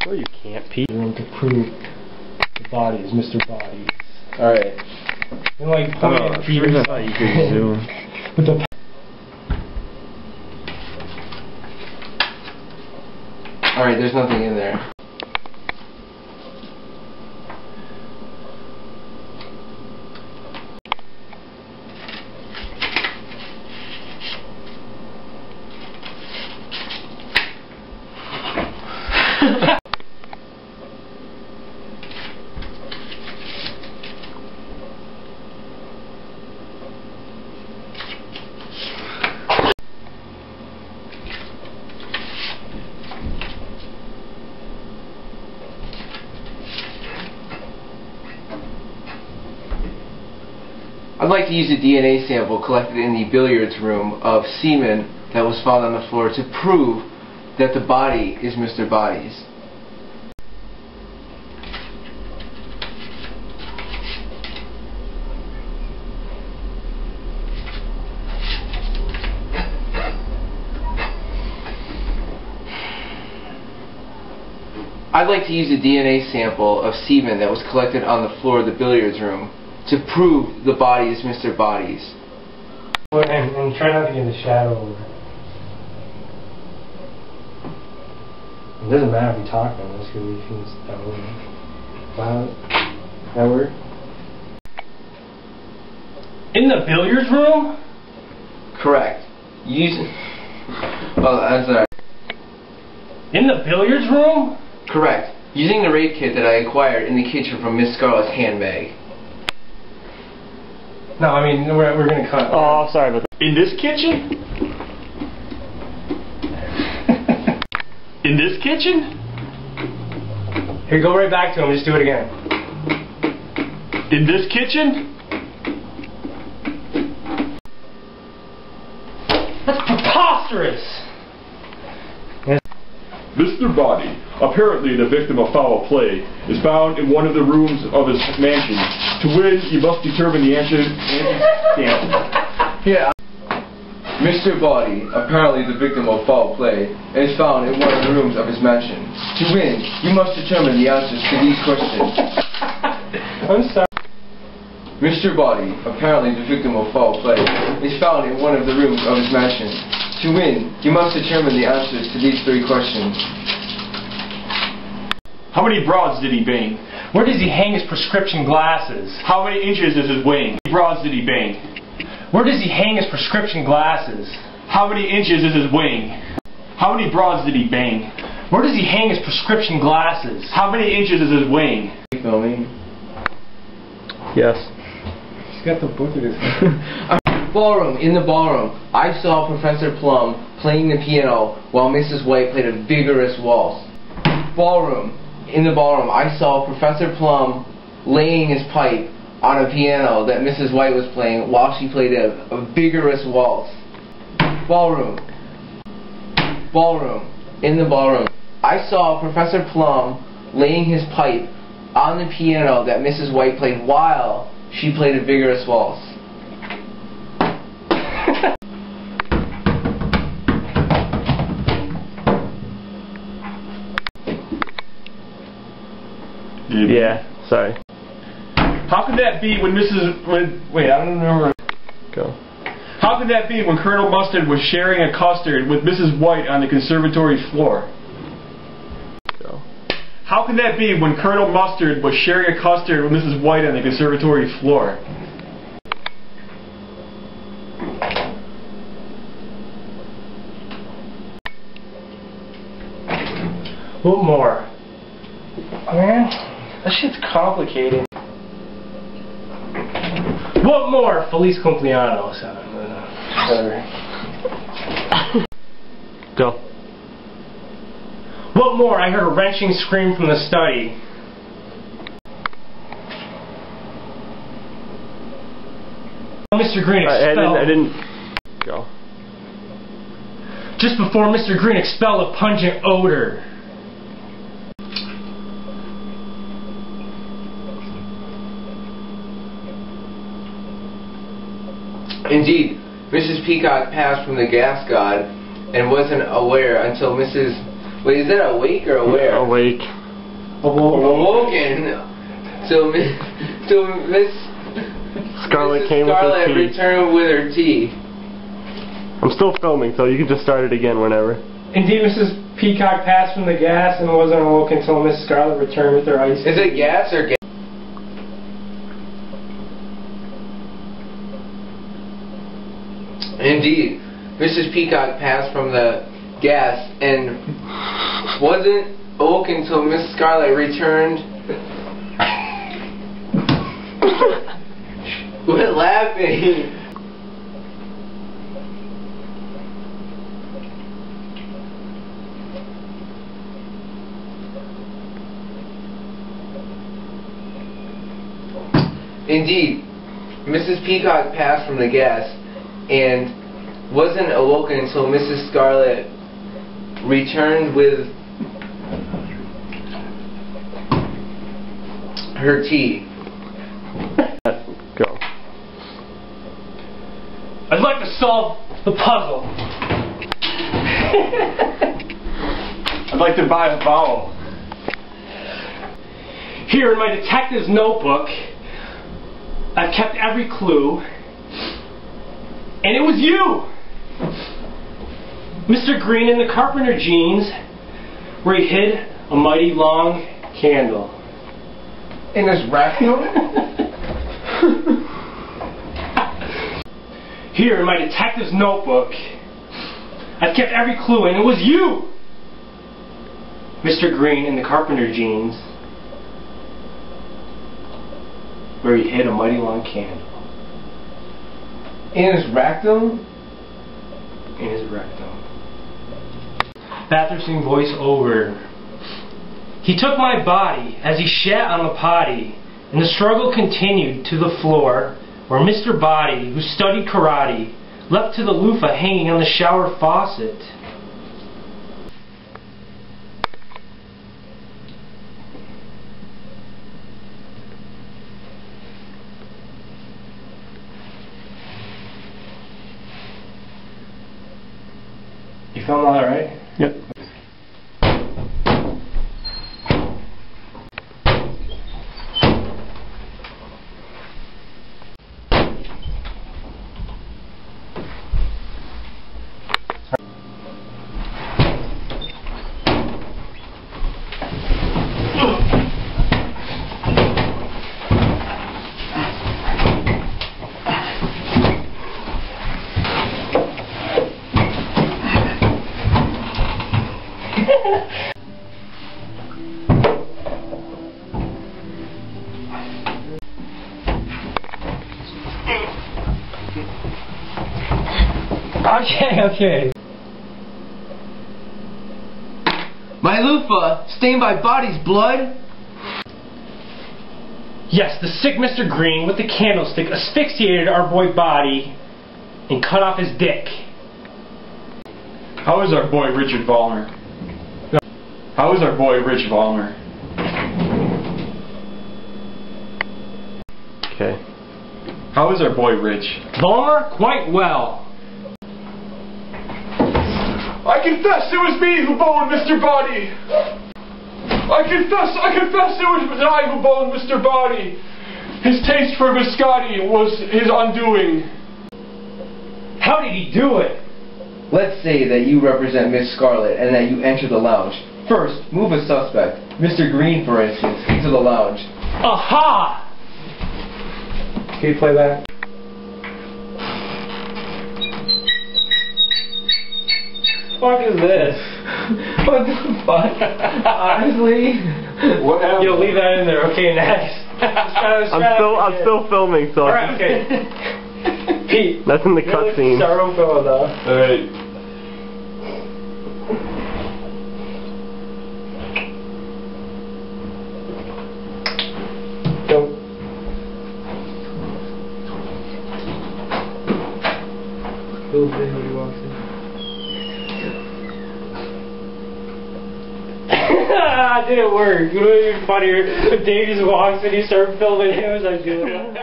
No, you can't, Pete. Room to prove the body is Mr. Bodies. Alright. And like, you could zoom. With the Alright, there's nothing in there. I'd like to use a DNA sample collected in the billiards room of semen that was found on the floor to prove that the body is Mr. Body's. I'd like to use a DNA sample of semen that was collected on the floor of the billiards room to prove the body is Mr. Body's. and try not to get in the shadow. It doesn't matter if we talk on this because we can just that over. Wow. That work? In the billiards room? Correct. Oh, I'm sorry. In the billiards room? Correct. Using the rape kit that I acquired in the kitchen from Miss Scarlett's handbag. No, I mean, we're going to cut. Oh, sorry about that. In this kitchen? In this kitchen? Here, go right back to him. Just do it again. In this kitchen? That's preposterous! Mr. Body, apparently the victim of foul play, is found in one of the rooms of his mansion. To win, you must determine the answer. Yeah. Mr. Body, apparently the victim of foul play, is found in one of the rooms of his mansion. To win, you must determine the answers to these questions. I'm sorry. Mr. Body, apparently the victim of foul play, is found in one of the rooms of his mansion. To win, you must determine the answers to these three questions. How many broads did he bang? Where does he hang his prescription glasses? How many inches is his wing? How many broads did he bang? Where does he hang his prescription glasses? How many inches is his wing? How many broads did he bang? Where does he hang his prescription glasses? How many inches is his wing? Filming. Yes. He's got the book in his hand. Ballroom. In the ballroom, I saw Professor Plum playing the piano while Mrs. White played a vigorous waltz. Ballroom. In the ballroom, I saw Professor Plum laying his pipe on a piano that Mrs. White was playing while she played a vigorous waltz. Ballroom. Ballroom. In the ballroom, I saw Professor Plum laying his pipe on the piano that Mrs. White played while she played a vigorous waltz. Yeah, sorry. How could that be when wait, I don't remember. Go. How could that be when Colonel Mustard was sharing a custard with Mrs. White on the conservatory floor? Go. How could that be when Colonel Mustard was sharing a custard with Mrs. White on the conservatory floor? What more? Man, that shit's complicated. What more? Feliz cumpleaños. Go. What more? I heard a wrenching scream from the study. Mr. Green expelled. I didn't. Go. Just before Mr. Green expelled a pungent odor. Indeed, Mrs. Peacock passed from the gas god and wasn't aware until Mrs. Wait, is that awake or aware? Awake. Awoken. So Miss Scarlet Mrs. came Scarlet with her tea. returned with her tea. I'm still filming, so you can just start it again whenever. Indeed, Mrs. Peacock passed from the gas and wasn't awoken until Miss Scarlet returned with her ice. Is it gas or gas? Indeed, Mrs. Peacock passed from the gas and wasn't awoken until Miss Scarlet returned. Quit laughing. Indeed, Mrs. Peacock passed from the gas and wasn't awoken until Mrs. Scarlet returned with her tea. Go. I'd like to solve the puzzle. I'd like to buy a vowel. Here in my detective's notebook, I've kept every clue, and it was you! Mr. Green in the carpenter jeans, where he hid a mighty long candle. In his rectum? Here in my detective's notebook, I've kept every clue, and it was you! Mr. Green in the carpenter jeans, where he hid a mighty long candle. In his rectum? In his rectum. Bathroom scene voice over. He took my body as he shat on the potty, and the struggle continued to the floor, where Mr. Body, who studied karate, leapt to the loofah hanging on the shower faucet. You feeling all right? Yep. Okay. My loofah, stained by Body's blood? Yes, the sick Mr. Green with the candlestick asphyxiated our boy Body and cut off his dick. How is our boy Richard Vollmer? How is our boy Rich Vollmer? Okay. How is our boy Rich? Vollmer, quite well. I confess it was me who boned Mr. Body! I confess it was I who boned Mr. Body! His taste for biscotti was his undoing. How did he do it? Let's say that you represent Miss Scarlet and that you enter the lounge. First, move a suspect, Mr. Green for instance, into the lounge. Aha! Can you play that? What the fuck is this? What the fuck? Honestly? What happened? You'll leave that in there. Okay, next. I'm still filming, so. Alright, okay. Pete. That's in the cutscene. Start on film though. Alright. Don't. Little thing when he walks in. It didn't work. You know what's even funnier? If Dave just walks in, you start filming him as I do it.